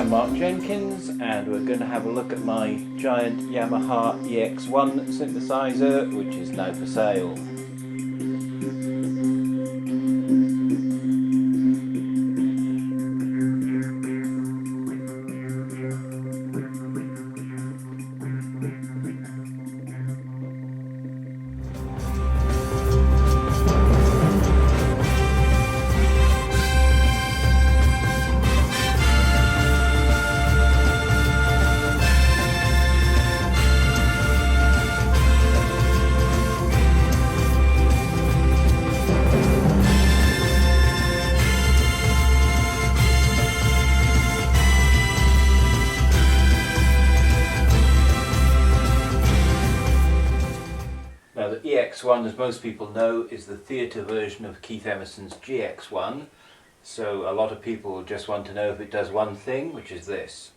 I'm Mark Jenkins, and we're going to have a look at my giant YAMAHA EX1 synthesizer, which is now for sale. Now the EX1, as most people know, is the theatre version of Keith Emerson's GX1, so a lot of people just want to know if it does one thing, which is this.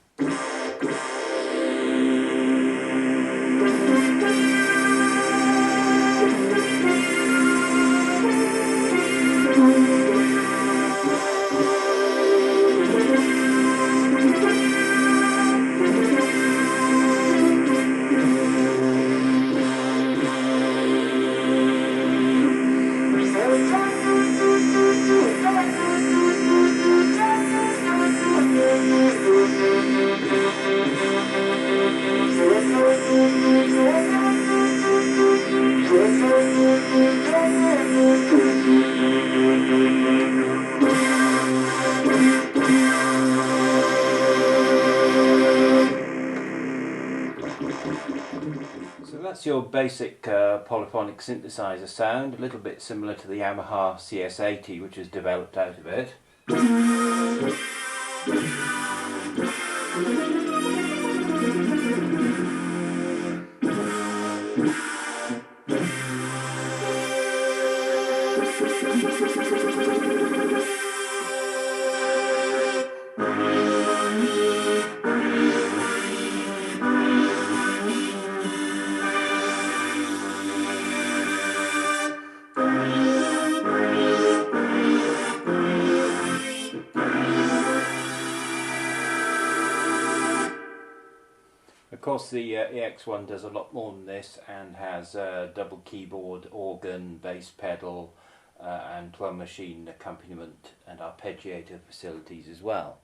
So that's your basic polyphonic synthesizer sound, a little bit similar to the YAMAHA CS80, which has developed out of it. Of course, the EX1 does a lot more than this and has double keyboard, organ, bass pedal and 12 machine accompaniment and arpeggiator facilities as well.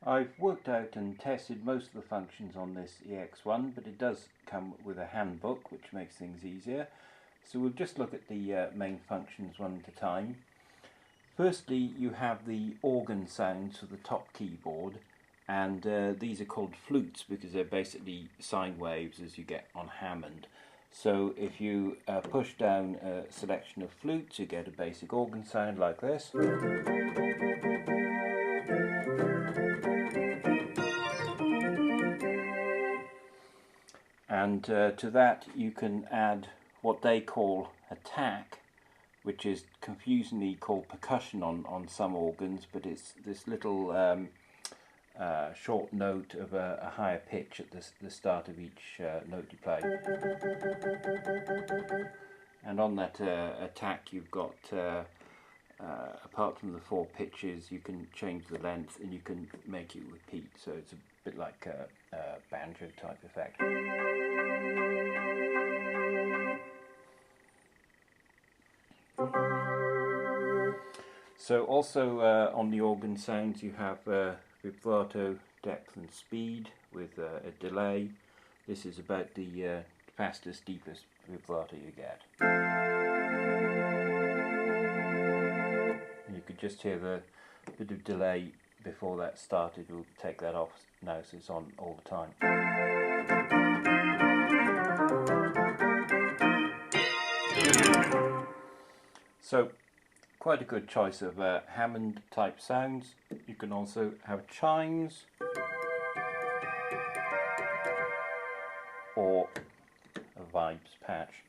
I've worked out and tested most of the functions on this EX1, but it does come with a handbook, which makes things easier. So we'll just look at the main functions one at a time. Firstly, you have the organ sounds for the top keyboard, and these are called flutes because they're basically sine waves as you get on Hammond. So if you push down a selection of flutes, you get a basic organ sound like this. And to that you can add what they call attack, which is confusingly called percussion on some organs, but it's this little short note of a higher pitch at the start of each note you play. And on that attack you've got, apart from the 4 pitches, you can change the length and you can make it repeat, so it's a bit like a banjo type effect. So also on the organ sounds you have vibrato, depth and speed with a delay. This is about the fastest, deepest vibrato you get. You could just hear the bit of delay before that started. We'll take that off now so it's on all the time. So quite a good choice of Hammond type sounds. You can also have chimes or a vibes patch.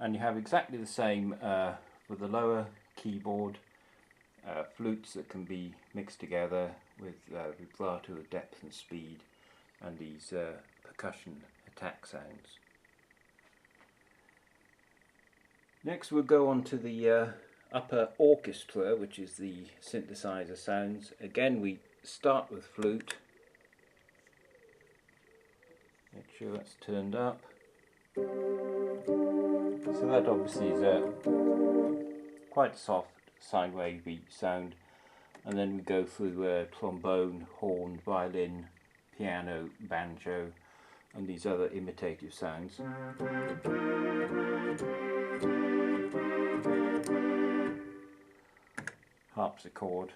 And you have exactly the same with the lower keyboard, flutes that can be mixed together with vibrato of depth and speed, and these percussion attack sounds. Next we'll go on to the upper orchestra, which is the synthesizer sounds. Again we start with flute. Make sure that's turned up. So that obviously is a quite soft sine wavy sound, and then we go through trombone, horn, violin, piano, banjo and these other imitative sounds. Harpsichord.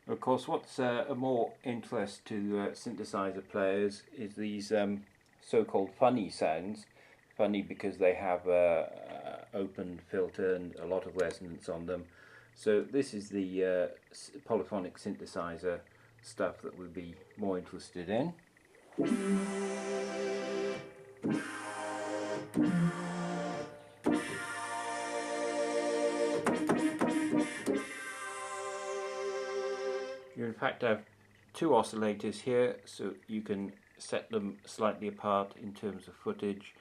Of course, what's a more interest to synthesizer players is these so-called funny sounds. Funny because they have open filter and a lot of resonance on them. So this is the polyphonic synthesizer stuff that we'll be more interested in. You in fact have two oscillators here, so you can set them slightly apart in terms of footage,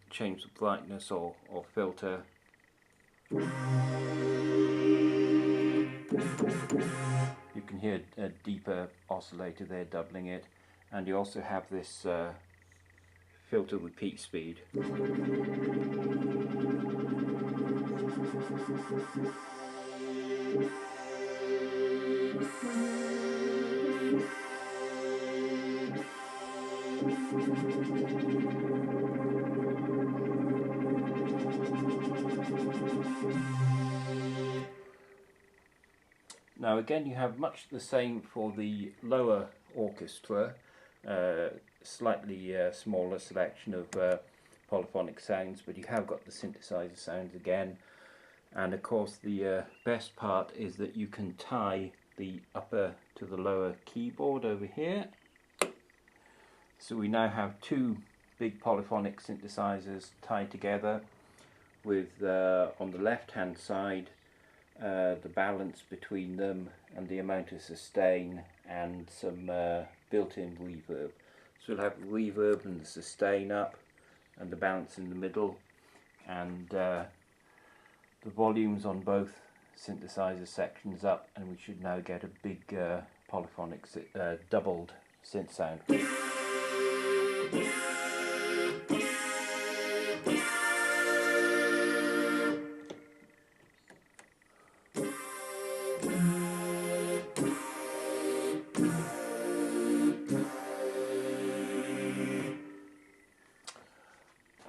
change the brightness or filter. You can hear a deeper oscillator there doubling it, and you also have this filter with peak speed. Now again you have much the same for the lower orchestra, slightly smaller selection of polyphonic sounds, but you have got the synthesizer sounds again, and of course the best part is that you can tie the upper to the lower keyboard over here. So we now have two big polyphonic synthesizers tied together with on the left hand side the balance between them and the amount of sustain and some built-in reverb. So we'll have reverb and the sustain up and the balance in the middle, and the volumes on both synthesizer sections up, and we should now get a big polyphonic doubled synth sound.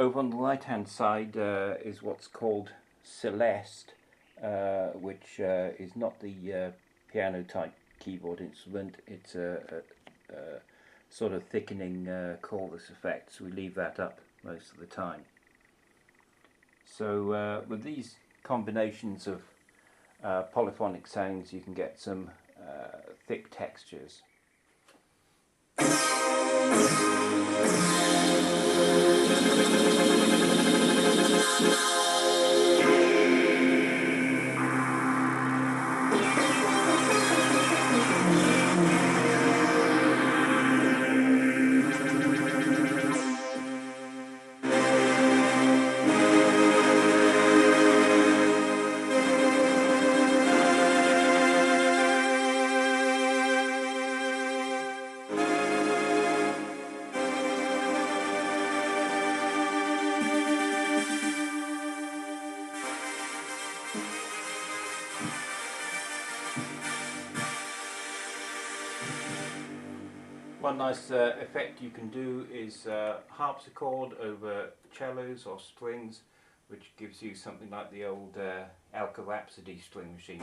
Over on the right hand side is what's called Celeste, which is not the piano type keyboard instrument. It's a sort of thickening chorus effect, so we leave that up most of the time. So with these combinations of polyphonic sounds you can get some thick textures. One nice effect you can do is harpsichord over cellos or strings, which gives you something like the old Alka Rhapsody string machine.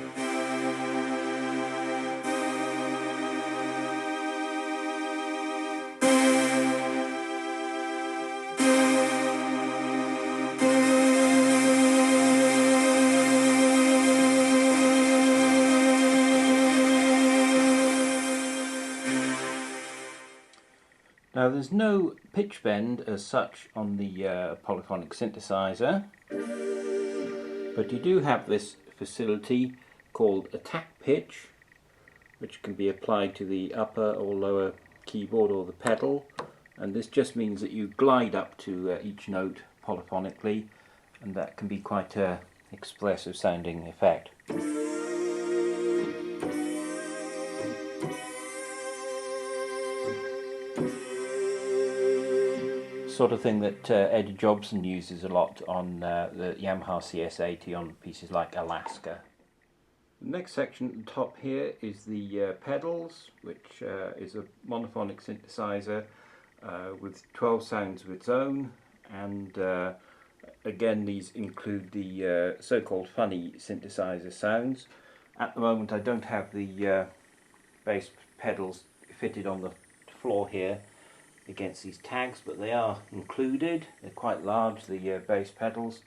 Now there's no pitch bend as such on the polyphonic synthesizer, but you do have this facility called attack pitch, which can be applied to the upper or lower keyboard or the pedal, and this just means that you glide up to each note polyphonically, and that can be quite a expressive sounding effect. Sort of thing that Eddie Jobson uses a lot on the Yamaha CS80 on pieces like Alaska. The next section at the top here is the pedals, which is a monophonic synthesizer with 12 sounds of its own, and again these include the so-called funny synthesizer sounds. At the moment I don't have the bass pedals fitted on the floor here against these tags, but they are included. They're quite large, the bass pedals.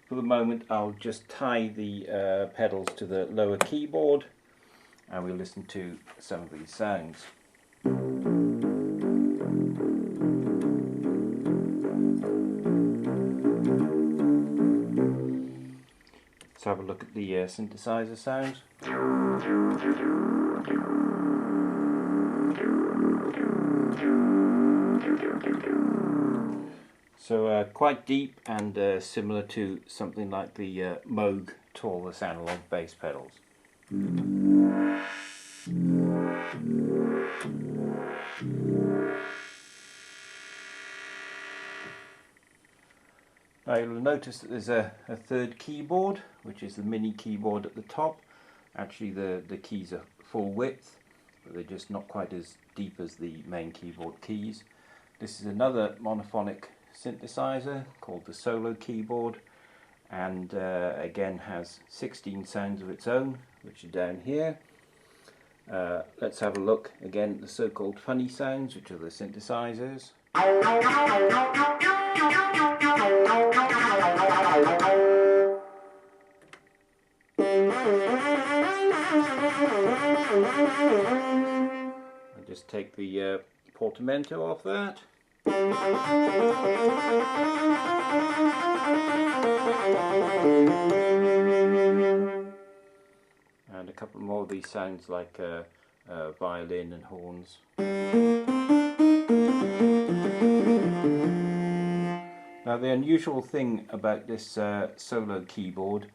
For the moment I'll just tie the pedals to the lower keyboard and we'll listen to some of these sounds. Let's have a look at the synthesizer sounds. So quite deep and similar to something like the Moog Taurus analog bass pedals. Now you'll notice that there's a third keyboard, which is the mini keyboard at the top. Actually the keys are full width, but they're just not quite as deep as the main keyboard keys. This is another monophonic synthesizer called the solo keyboard, and again has 16 sounds of its own, which are down here. Let's have a look again at the so-called funny sounds, which are the synthesizers. I'll just take the portamento off that. And a couple more of these sounds like violin and horns. Now the unusual thing about this solo keyboard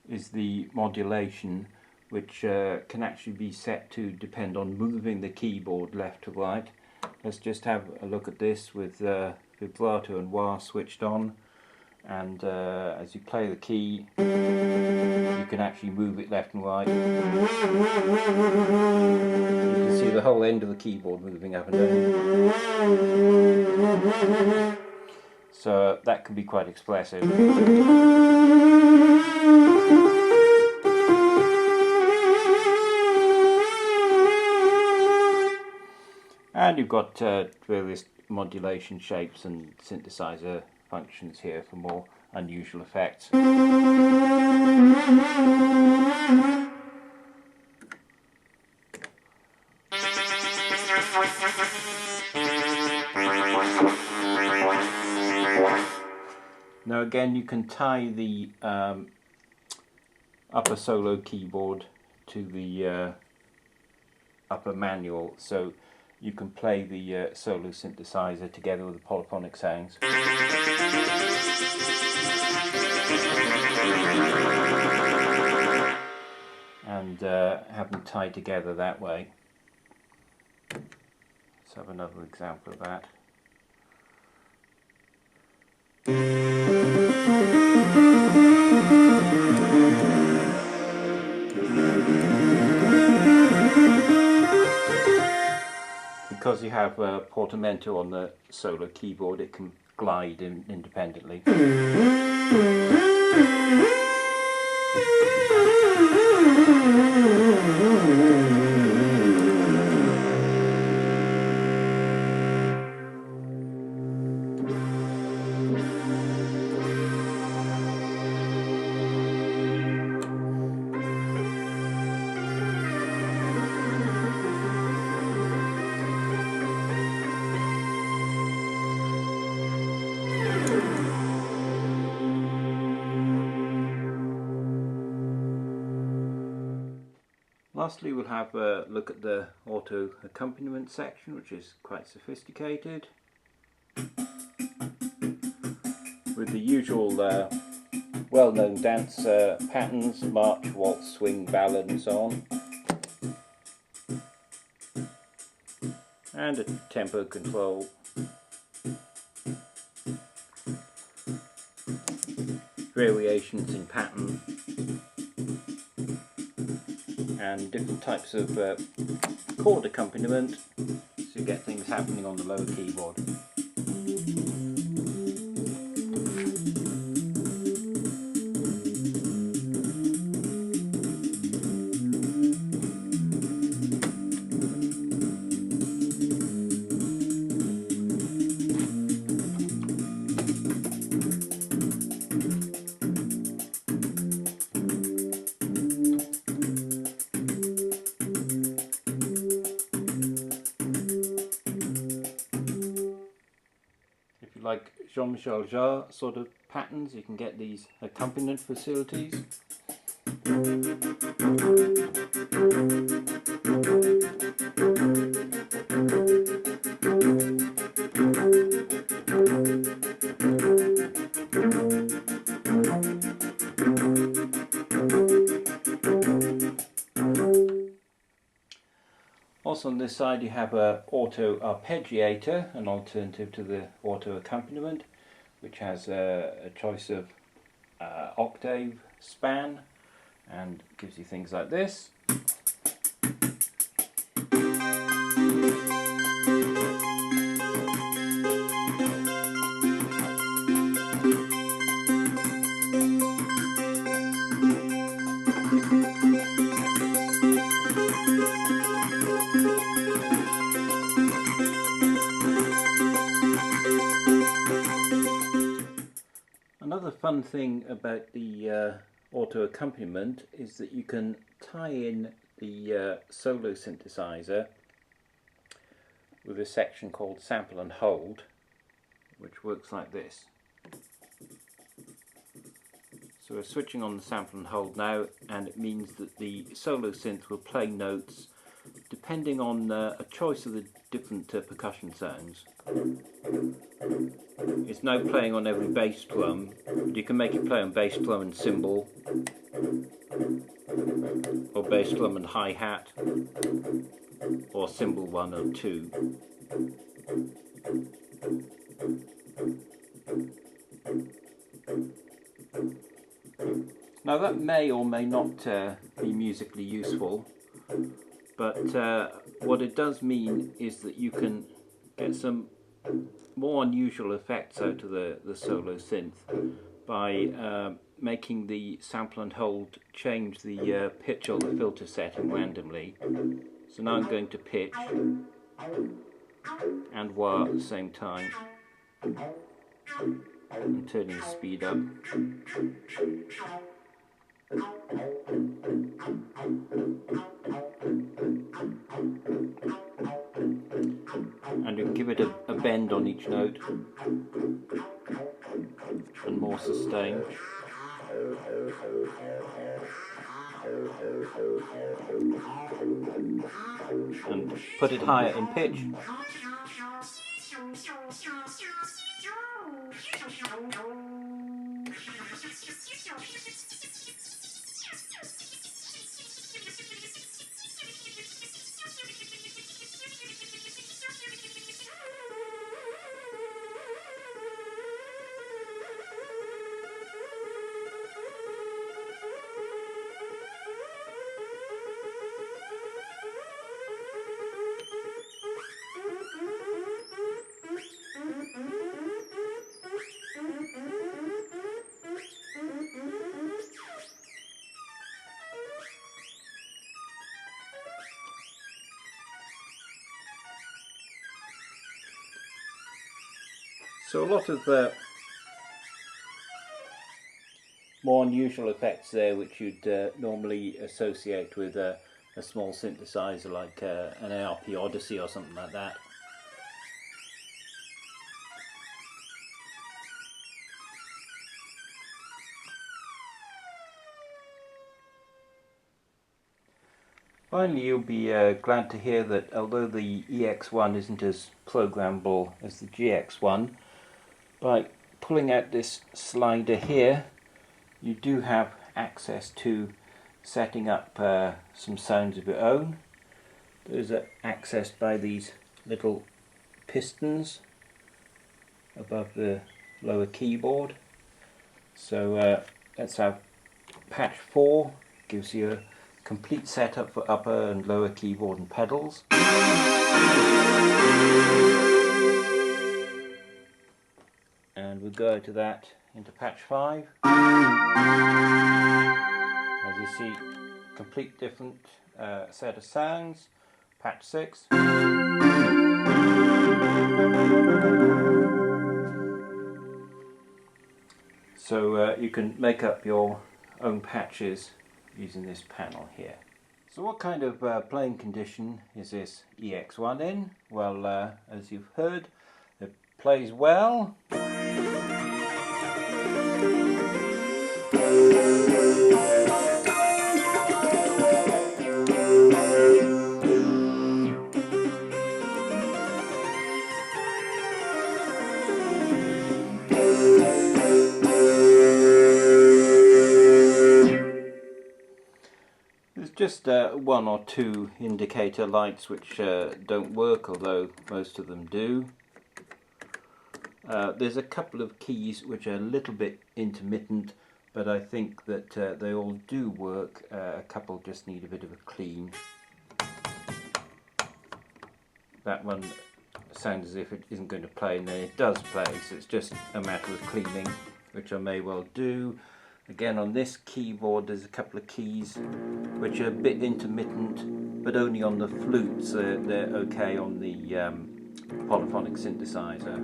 is the modulation, which can actually be set to depend on moving the keyboard left to right. Let's just have a look at this with vibrato and wah switched on, and as you play the key you can actually move it left and right. You can see the whole end of the keyboard moving up and down. So that can be quite expressive. And you've got various modulation shapes and synthesizer functions here for more unusual effects. Now again, you can tie the upper solo keyboard to the upper manual, so you can play the solo synthesizer together with the polyphonic sounds. And have them tied together that way. Let's have another example of that. Because you have a portamento on the solo keyboard, it can glide independently. Lastly, we'll have a look at the auto accompaniment section, which is quite sophisticated, with the usual well-known dance patterns: march, waltz, swing, ballad and so on, and a tempo control. Variations in pattern and different types of chord accompaniment, so you get things happening on the lower keyboard. Like Jean-Michel Jarre sort of patterns, you can get these accompaniment facilities. Also on this side you have a auto arpeggiator, an alternative to the auto accompaniment, which has a choice of octave span and gives you things like this. Another fun thing about the auto accompaniment is that you can tie in the solo synthesizer with a section called sample and hold, which works like this. So we're switching on the sample and hold now, and it means that the solo synth will play notes depending on a choice of the different percussion sounds. It's now playing on every bass drum, but you can make it play on bass drum and cymbal, or bass drum and hi-hat, or cymbal 1 or 2. Now that may or may not be musically useful, but what it does mean is that you can get some more unusual effects out of the solo synth by making the sample and hold change the pitch or the filter setting randomly. So now I'm going to pitch and wah at the same time, and turning the speed up. And you can give it a bend on each note and more sustain. And put it higher in pitch. So a lot of more unusual effects there, which you'd normally associate with a small synthesizer like an ARP Odyssey or something like that. Finally, you'll be glad to hear that although the EX1 isn't as programmable as the GX1, by pulling out this slider here, you do have access to setting up some sounds of your own. Those are accessed by these little pistons above the lower keyboard. So let's have patch 4, gives you a complete setup for upper and lower keyboard and pedals. And we'll go to that into patch 5. As you see, complete different set of sounds. Patch 6. So you can make up your own patches using this panel here. So what kind of playing condition is this EX1 in? Well, as you've heard, it plays well. Just one or two indicator lights which don't work, although most of them do. There's a couple of keys which are a little bit intermittent, but I think that they all do work. A couple just need a bit of a clean. That one sounds as if it isn't going to play, and then it does play, so it's just a matter of cleaning, which I may well do. Again, on this keyboard there's a couple of keys which are a bit intermittent, but only on the flute, so they're okay on the polyphonic synthesizer.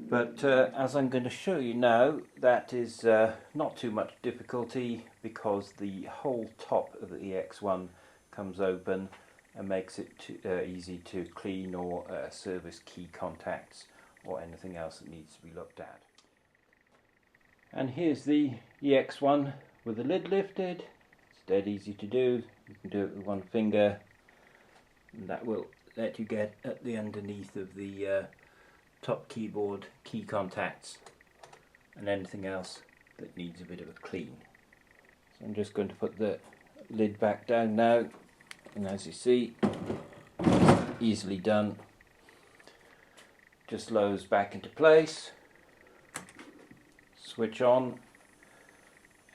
But as I'm going to show you now, that is not too much difficulty, because the whole top of the EX1 comes open and makes it easy to clean or service key contacts or anything else that needs to be looked at. And here's the EX1 with the lid lifted. It's dead easy to do. You can do it with one finger, and that will let you get at the underneath of the top keyboard key contacts and anything else that needs a bit of a clean. So I'm just going to put the lid back down now, and as you see, it's easily done. Just lowers back into place. Switch on,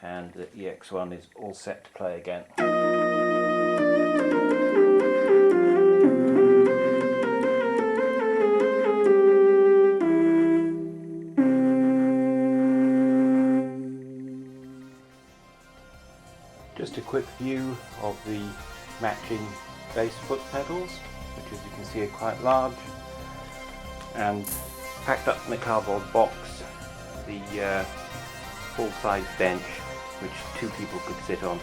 and the EX1 is all set to play again. Just a quick view of the matching bass foot pedals, which as you can see are quite large, and packed up in a cardboard box the full-size bench which two people could sit on,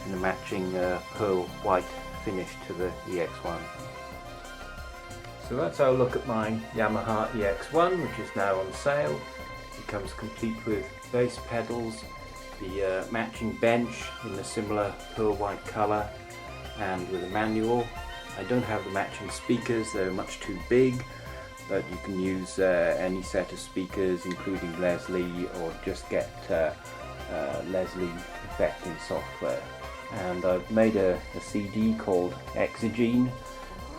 in the matching pearl white finish to the EX1. So that's our look at my Yamaha EX1, which is now on sale. It comes complete with bass pedals, the matching bench in a similar pearl white colour, and with a manual. I don't have the matching speakers, they're much too big, but you can use any set of speakers, including Leslie, or just get Leslie effecting software. And I've made a CD called Ekseption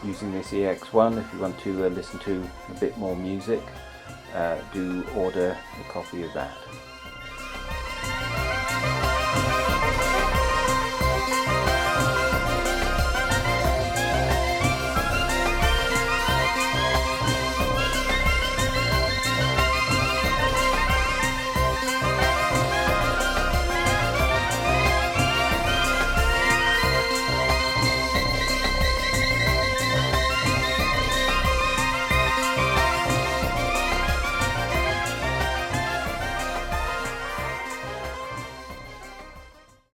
using this EX1. If you want to listen to a bit more music, do order a copy of that.